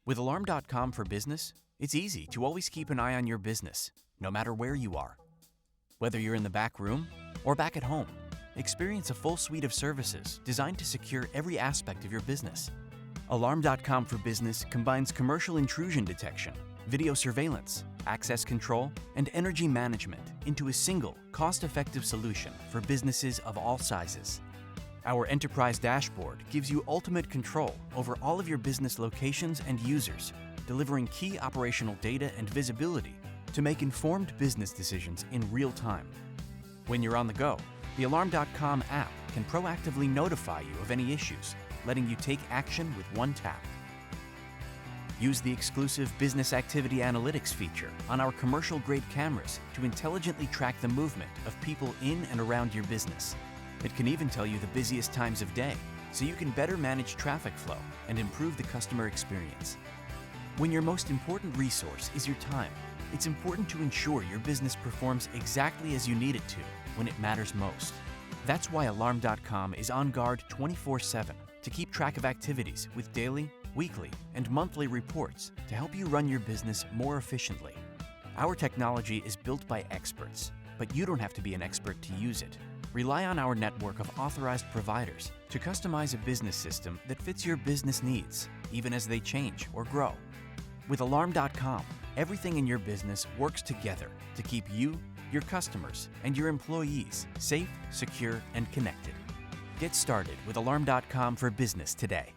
With Alarm.com for Business, it's easy to always keep an eye on your business, no matter where you are. Whether you're in the back room or back at home, experience a full suite of services designed to secure every aspect of your business. Alarm.com for Business combines commercial intrusion detection, video surveillance, access control, and energy management into a single, cost-effective solution for businesses of all sizes. Our enterprise dashboard gives you ultimate control over all of your business locations and users, delivering key operational data and visibility to make informed business decisions in real time. When you're on the go, the Alarm.com app can proactively notify you of any issues, letting you take action with one tap. Use the exclusive Business Activity Analytics feature on our commercial-grade cameras to intelligently track the movement of people in and around your business. It can even tell you the busiest times of day, so you can better manage traffic flow and improve the customer experience. When your most important resource is your time, it's important to ensure your business performs exactly as you need it to when it matters most. That's why Alarm.com is on guard 24/7 to keep track of activities with daily, weekly, and monthly reports to help you run your business more efficiently. Our technology is built by experts, but you don't have to be an expert to use it. Rely on our network of authorized providers to customize a business system that fits your business needs, even as they change or grow. With Alarm.com, everything in your business works together to keep you, your customers, and your employees safe, secure, and connected. Get started with Alarm.com for Business today.